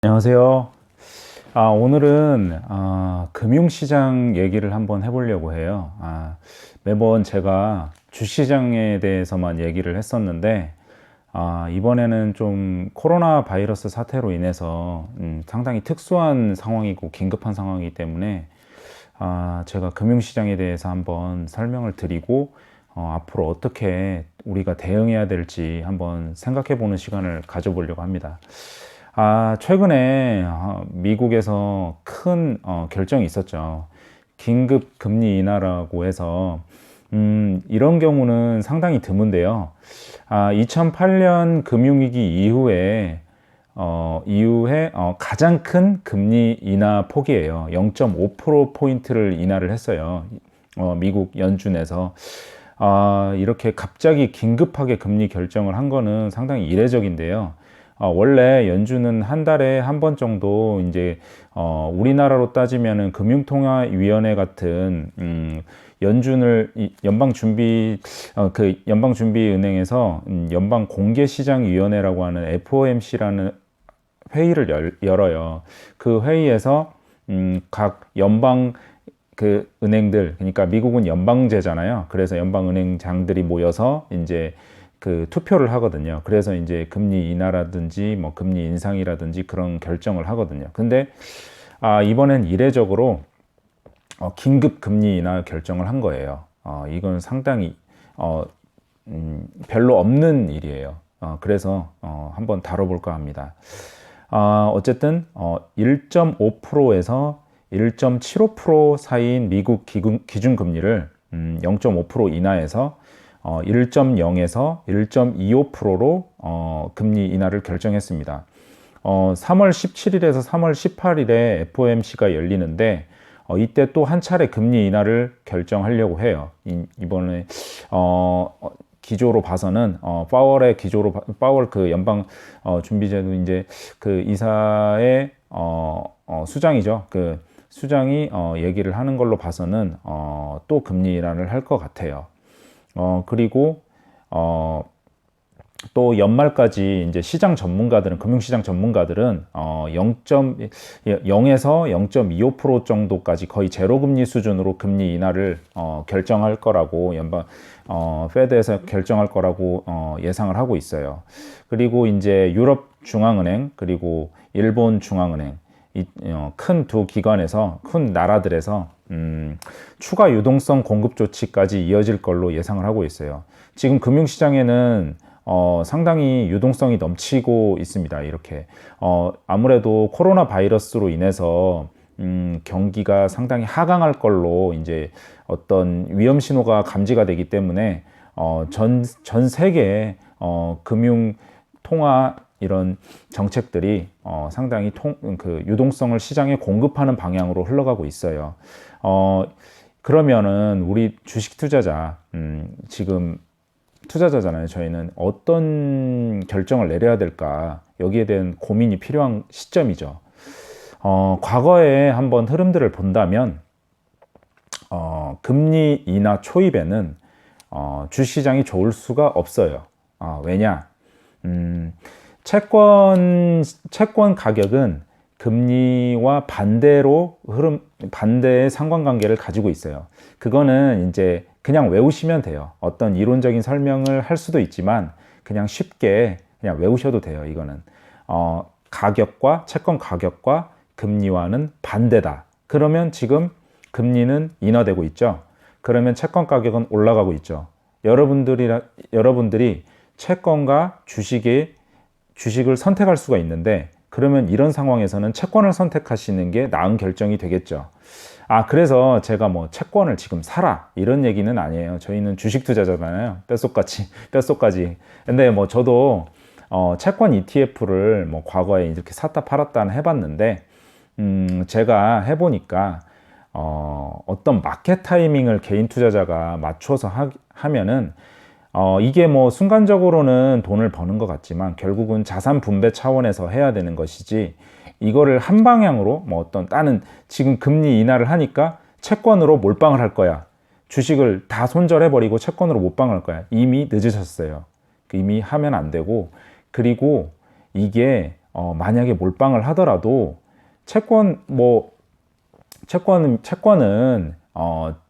안녕하세요. 오늘은 금융시장 얘기를 한번 해보려고 해요. 매번 제가 주시장에 대해서만 얘기를 했었는데, 이번에는 좀 코로나 바이러스 사태로 인해서 상당히 특수한 상황이고 긴급한 상황이기 때문에 제가 금융시장에 대해서 한번 설명을 드리고, 앞으로 어떻게 우리가 대응해야 될지 한번 생각해 보는 시간을 가져보려고 합니다. 최근에 미국에서 큰 결정이 있었죠. 긴급 금리 인하라고 해서 이런 경우는 상당히 드문데요. 2008년 금융위기 이후에 가장 큰 금리 인하 폭이에요. 0.5%포인트를 인하를 했어요. 미국 연준에서. 이렇게 갑자기 긴급하게 금리 결정을 한 거는 상당히 이례적인데요. 원래 연준은 한 달에 한 번 정도 이제 우리나라로 따지면은 금융통화위원회 같은 연준을 연방준비은행에서 연방공개시장위원회라고 하는 FOMC라는 회의를 열어요. 그 회의에서 각 연방 그 은행들, 그러니까 미국은 연방제잖아요. 그래서 연방은행장들이 모여서 이제 그 투표를 하거든요. 그래서 이제 금리 인하라든지 뭐 금리 인상이라든지 그런 결정을 하거든요. 근데 이번엔 이례적으로 긴급 금리 인하 결정을 한 거예요. 이건 상당히 별로 없는 일이에요. 그래서 한번 다뤄볼까 합니다. 어쨌든 1.5%에서 1.75% 사이인 미국 기준금리를 0.5% 인하해서 1.0에서 1.25%로 금리 인하를 결정했습니다. 3월 17일에서 3월 18일에 FOMC가 열리는데 이때 또 한 차례 금리 인하를 결정하려고 해요. 이번에 기조로 봐서는 파월 그 연방 준비제도 이제 그 이사의 수장이죠. 그 수장이 얘기를 하는 걸로 봐서는 또 금리 인하를 할 것 같아요. 그리고 또 연말까지 이제 금융시장 전문가들은 0.0에서 0.25% 정도까지 거의 제로금리 수준으로 금리 인하를 결정할 거라고 페드에서 결정할 거라고 예상을 하고 있어요. 그리고 이제 유럽 중앙은행 그리고 일본 중앙은행 큰 두 기관에서 큰 나라들에서 추가 유동성 공급 조치까지 이어질 걸로 예상을 하고 있어요. 지금 금융시장에는 상당히 유동성이 넘치고 있습니다. 이렇게 아무래도 코로나 바이러스로 인해서 경기가 상당히 하강할 걸로 이제 어떤 위험 신호가 감지가 되기 때문에 전 세계 금융 통화 이런 정책들이 상당히 그 유동성을 시장에 공급하는 방향으로 흘러가고 있어요. 그러면은 우리 주식 투자자, 지금 투자자잖아요. 저희는 어떤 결정을 내려야 될까? 여기에 대한 고민이 필요한 시점이죠. 과거에 한번 흐름들을 본다면, 금리 인하 초입에는 주시장이 좋을 수가 없어요. 왜냐? 채권 가격은 금리와 반대의 상관관계를 가지고 있어요. 그거는 이제 그냥 외우시면 돼요. 어떤 이론적인 설명을 할 수도 있지만 그냥 쉽게 그냥 외우셔도 돼요. 이거는 채권 가격과 금리와는 반대다. 그러면 지금 금리는 인하되고 있죠. 그러면 채권 가격은 올라가고 있죠. 여러분들이 채권과 주식을 선택할 수가 있는데, 그러면 이런 상황에서는 채권을 선택하시는 게 나은 결정이 되겠죠. 그래서 제가 뭐 채권을 지금 사라 이런 얘기는 아니에요. 저희는 주식 투자자잖아요. 뼛속까지. 근데 뭐 저도 채권 ETF를 뭐 과거에 이렇게 샀다 팔았다 해봤는데, 제가 해보니까 어떤 마켓 타이밍을 개인 투자자가 맞춰서 하면은 이게 뭐 순간적으로는 돈을 버는 것 같지만 결국은 자산 분배 차원에서 해야 되는 것이지, 이거를 한 방향으로 뭐 나는 지금 금리 인하를 하니까 채권으로 몰빵을 할 거야, 주식을 다 손절해버리고 채권으로 몰빵을 할 거야, 이미 늦으셨어요. 이미 하면 안 되고, 그리고 이게 만약에 몰빵을 하더라도 채권은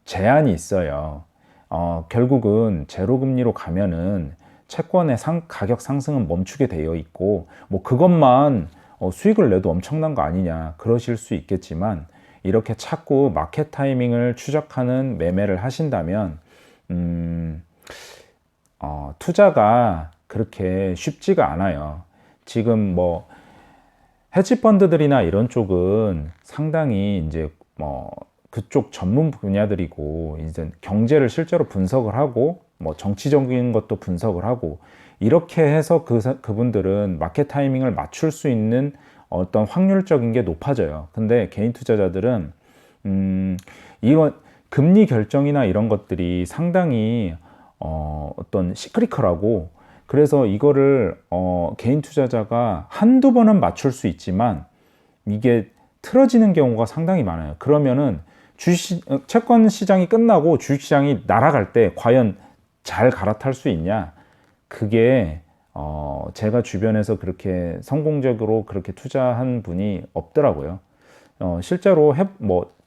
제한이 있어요. 결국은 제로금리로 가면은 채권의 가격 상승은 멈추게 되어 있고, 뭐 그것만 수익을 내도 엄청난 거 아니냐 그러실 수 있겠지만, 이렇게 자꾸 마켓 타이밍을 추적하는 매매를 하신다면 투자가 그렇게 쉽지가 않아요. 지금 뭐 헤지펀드들이나 이런 쪽은 상당히 이제 그쪽 전문 분야들이고, 이제 경제를 실제로 분석을 하고 뭐 정치적인 것도 분석을 하고, 이렇게 해서 그분들은 마켓 타이밍을 맞출 수 있는 어떤 확률적인 게 높아져요. 근데 개인 투자자들은 이런 금리 결정이나 이런 것들이 상당히 어떤 시크리컬하고, 그래서 이거를 개인 투자자가 한두 번은 맞출 수 있지만 이게 틀어지는 경우가 상당히 많아요. 그러면은 채권 시장이 끝나고 주식 시장이 날아갈 때 과연 잘 갈아탈 수 있냐? 그게 제가 주변에서 그렇게 성공적으로 그렇게 투자한 분이 없더라고요. 실제로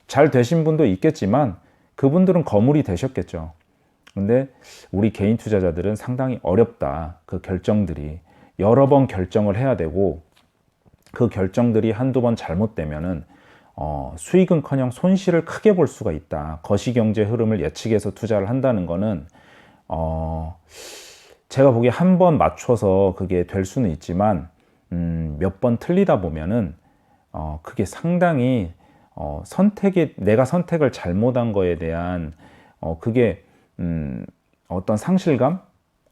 잘 되신 분도 있겠지만 그분들은 거물이 되셨겠죠. 근데 우리 개인 투자자들은 상당히 어렵다. 그 결정들이 여러 번 결정을 해야 되고, 그 결정들이 한두 번 잘못되면은 수익은커녕 손실을 크게 볼 수가 있다. 거시경제 흐름을 예측해서 투자를 한다는 거는 제가 보기에 한 번 맞춰서 그게 될 수는 있지만 몇 번 틀리다 보면은 그게 상당히 내가 선택을 잘못한 거에 대한 그게 어떤 상실감,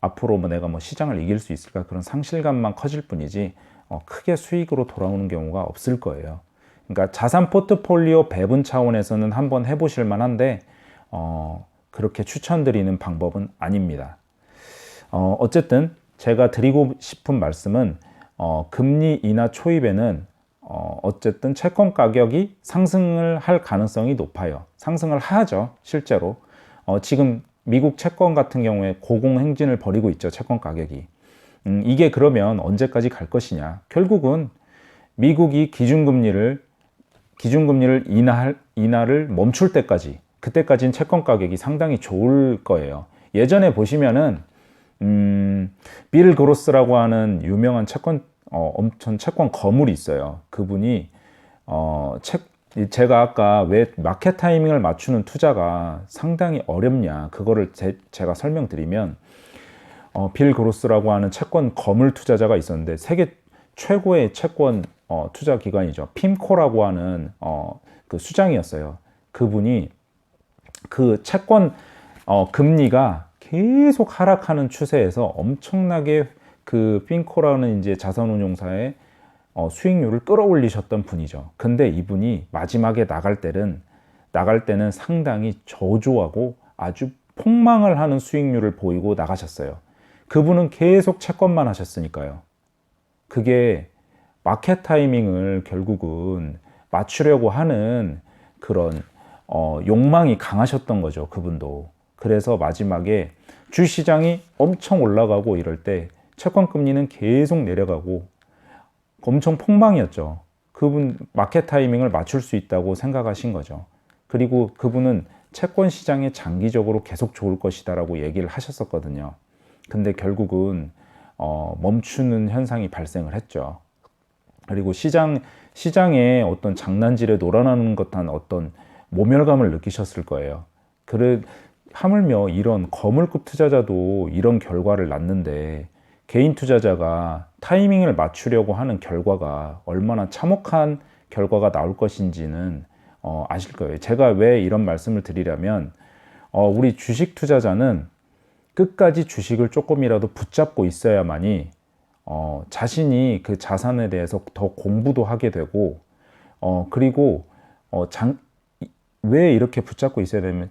앞으로 내가 시장을 이길 수 있을까, 그런 상실감만 커질 뿐이지 크게 수익으로 돌아오는 경우가 없을 거예요. 그러니까 자산 포트폴리오 배분 차원에서는 한번 해보실 만한데 그렇게 추천드리는 방법은 아닙니다. 어쨌든 제가 드리고 싶은 말씀은 금리 인하 초입에는 어쨌든 채권 가격이 상승을 할 가능성이 높아요. 상승을 하죠, 실제로. 지금 미국 채권 같은 경우에 고공행진을 벌이고 있죠, 채권 가격이. 이게 그러면 언제까지 갈 것이냐? 결국은 미국이 기준금리를 인하를 멈출 때까지, 그때까지는 채권 가격이 상당히 좋을 거예요. 예전에 보시면은 빌 그로스라고 하는 유명한 엄청 채권 거물이 있어요. 그분이 제가 아까 왜 마켓 타이밍을 맞추는 투자가 상당히 어렵냐, 그거를 제가 설명드리면, 빌 그로스라고 하는 채권 거물 투자자가 있었는데, 세계 최고의 채권 투자 기관이죠. 핌코라고 하는 그 수장이었어요. 그분이 그 채권 금리가 계속 하락하는 추세에서 엄청나게 그 핌코라는 이제 자산운용사의 수익률을 끌어올리셨던 분이죠. 근데 이분이 마지막에 나갈 때는 상당히 저조하고 아주 폭망을 하는 수익률을 보이고 나가셨어요. 그분은 계속 채권만 하셨으니까요. 그게 마켓 타이밍을 결국은 맞추려고 하는 그런 욕망이 강하셨던 거죠, 그분도. 그래서 마지막에 주시장이 엄청 올라가고 이럴 때 채권 금리는 계속 내려가고 엄청 폭망이었죠. 그분 마켓 타이밍을 맞출 수 있다고 생각하신 거죠. 그리고 그분은 채권 시장이 장기적으로 계속 좋을 것이다라고 얘기를 하셨었거든요. 근데 결국은 멈추는 현상이 발생을 했죠. 그리고 시장에 어떤 장난질에 놀아나는 듯한 어떤 모멸감을 느끼셨을 거예요. 하물며 이런 거물급 투자자도 이런 결과를 낳는데, 개인 투자자가 타이밍을 맞추려고 하는 결과가 얼마나 참혹한 결과가 나올 것인지는 아실 거예요. 제가 왜 이런 말씀을 드리려면, 우리 주식 투자자는 끝까지 주식을 조금이라도 붙잡고 있어야만이 자신이 그 자산에 대해서 더 공부도 하게 되고, 그리고 왜 이렇게 붙잡고 있어야 되면,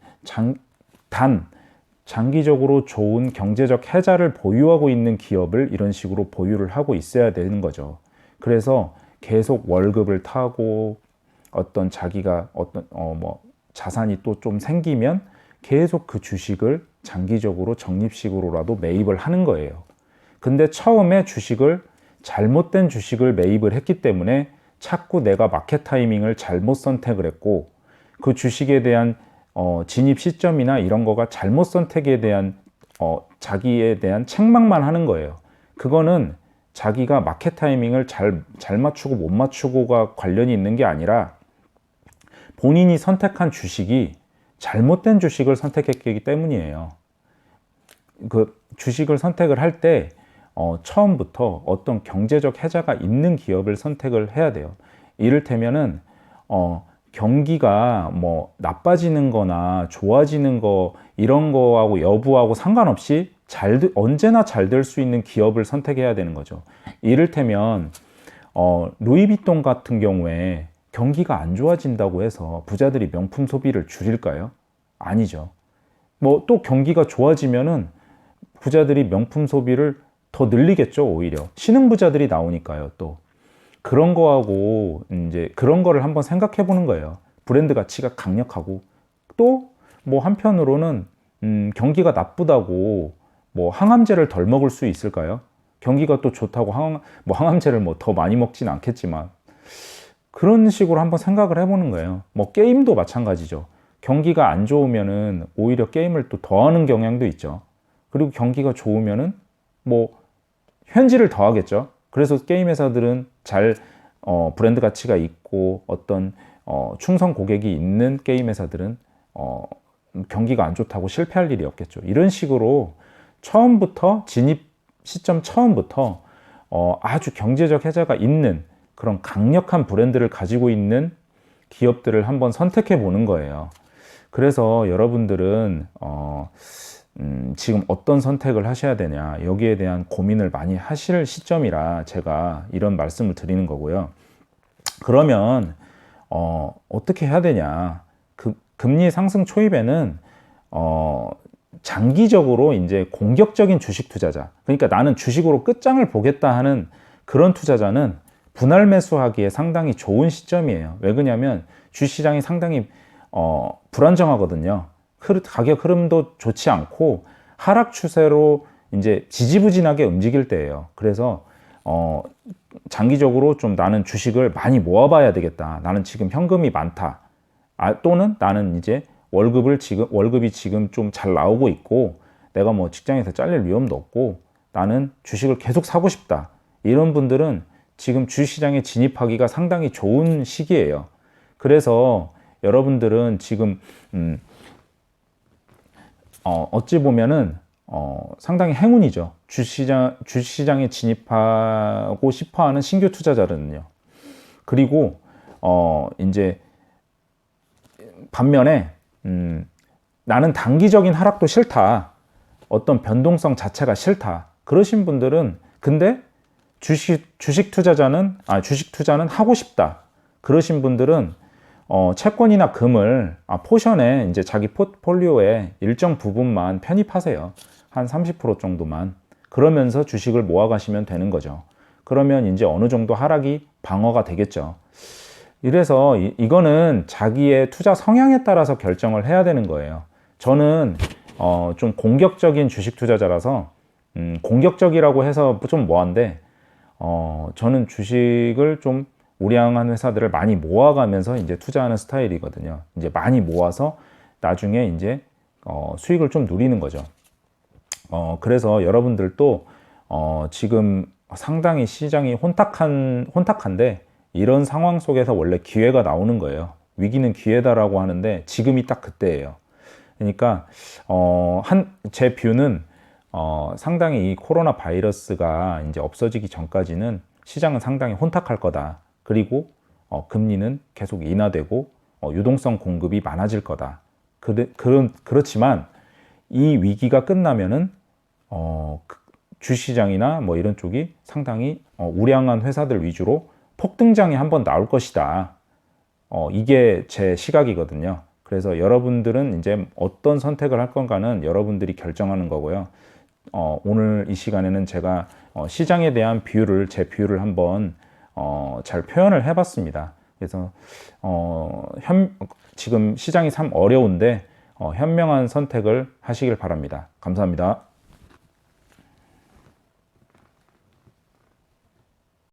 장기적으로 좋은 경제적 해자를 보유하고 있는 기업을 이런 식으로 보유를 하고 있어야 되는 거죠. 그래서 계속 월급을 타고 자기가 자산이 또 좀 생기면 계속 그 주식을 장기적으로 적립식으로라도 매입을 하는 거예요. 근데 처음에 주식을 잘못된 주식을 매입을 했기 때문에 자꾸 내가 마켓 타이밍을 잘못 선택을 했고, 그 주식에 대한 진입 시점이나 이런 거가 잘못 선택에 대한 자기에 대한 책망만 하는 거예요. 그거는 자기가 마켓 타이밍을 잘 맞추고 못 맞추고가 관련이 있는 게 아니라 본인이 선택한 주식이 잘못된 주식을 선택했기 때문이에요. 그 주식을 선택을 할 때 처음부터 어떤 경제적 혜자가 있는 기업을 선택을 해야 돼요. 이를테면은 경기가 뭐 나빠지는 거나 좋아지는 거 이런 거하고 여부하고 상관없이 언제나 잘 될 수 있는 기업을 선택해야 되는 거죠. 이를테면 루이비통 같은 경우에 경기가 안 좋아진다고 해서 부자들이 명품 소비를 줄일까요? 아니죠. 뭐 또 경기가 좋아지면은 부자들이 명품 소비를 더 늘리겠죠. 오히려 신흥부자들이 나오니까요. 또 그런 거하고 이제 그런 거를 한번 생각해 보는 거예요. 브랜드 가치가 강력하고 또 뭐 한편으로는 경기가 나쁘다고 뭐 항암제를 덜 먹을 수 있을까요? 경기가 또 좋다고 항암제를 뭐 더 많이 먹진 않겠지만 그런 식으로 한번 생각을 해보는 거예요. 뭐 게임도 마찬가지죠. 경기가 안 좋으면은 오히려 게임을 또 더 하는 경향도 있죠. 그리고 경기가 좋으면은 뭐 현질을 더 하겠죠. 그래서 게임 회사들은 브랜드 가치가 있고 어떤 충성 고객이 있는 게임 회사들은 경기가 안 좋다고 실패할 일이 없겠죠. 이런 식으로 처음부터 진입 시점 처음부터 아주 경제적 혜자가 있는 그런 강력한 브랜드를 가지고 있는 기업들을 한번 선택해 보는 거예요. 그래서 여러분들은 지금 어떤 선택을 하셔야 되냐 여기에 대한 고민을 많이 하실 시점이라 제가 이런 말씀을 드리는 거고요. 그러면 어떻게 해야 되냐? 금리 상승 초입에는 장기적으로 이제 공격적인 주식 투자자, 그러니까 나는 주식으로 끝장을 보겠다 하는 그런 투자자는 분할 매수하기에 상당히 좋은 시점이에요. 왜 그러냐면 주시장이 상당히 불안정하거든요. 가격 흐름도 좋지 않고 하락 추세로 이제 지지부진하게 움직일 때예요. 그래서 장기적으로 좀 나는 주식을 많이 모아봐야 되겠다. 나는 지금 현금이 많다. 또는 나는 이제 월급이 지금 좀 잘 나오고 있고 내가 뭐 직장에서 잘릴 위험도 없고 나는 주식을 계속 사고 싶다. 이런 분들은 지금 주시장에 진입하기가 상당히 좋은 시기예요. 그래서 여러분들은 지금 어찌 보면은 상당히 행운이죠. 주시장에 진입하고 싶어하는 신규 투자자들은요. 그리고 이제 반면에 나는 단기적인 하락도 싫다. 어떤 변동성 자체가 싫다. 그러신 분들은 근데 주식 투자는 하고 싶다. 그러신 분들은 채권이나 금을 포션에 이제 자기 포트폴리오에 일정 부분만 편입하세요. 한 30% 정도만. 그러면서 주식을 모아가시면 되는 거죠. 그러면 이제 어느 정도 하락이 방어가 되겠죠. 이래서 이거는 자기의 투자 성향에 따라서 결정을 해야 되는 거예요. 저는 좀 공격적인 주식 투자자라서 공격적이라고 해서 좀 뭐한데 저는 주식을 좀 우량한 회사들을 많이 모아가면서 이제 투자하는 스타일이거든요. 이제 많이 모아서 나중에 이제 수익을 좀 누리는 거죠. 그래서 여러분들도 지금 상당히 시장이 혼탁한데 이런 상황 속에서 원래 기회가 나오는 거예요. 위기는 기회다라고 하는데 지금이 딱 그때예요. 그러니까 제 뷰는 상당히 이 코로나 바이러스가 이제 없어지기 전까지는 시장은 상당히 혼탁할 거다. 그리고 금리는 계속 인하되고 유동성 공급이 많아질 거다. 그렇지만 이 위기가 끝나면은 주시장이나 뭐 이런 쪽이 상당히 우량한 회사들 위주로 폭등장이 한번 나올 것이다. 이게 제 시각이거든요. 그래서 여러분들은 이제 어떤 선택을 할 건가는 여러분들이 결정하는 거고요. 오늘 이 시간에는 제가 시장에 대한 제 뷰를 한번 잘 표현을 해봤습니다. 그래서 지금 시장이 참 어려운데 현명한 선택을 하시길 바랍니다. 감사합니다.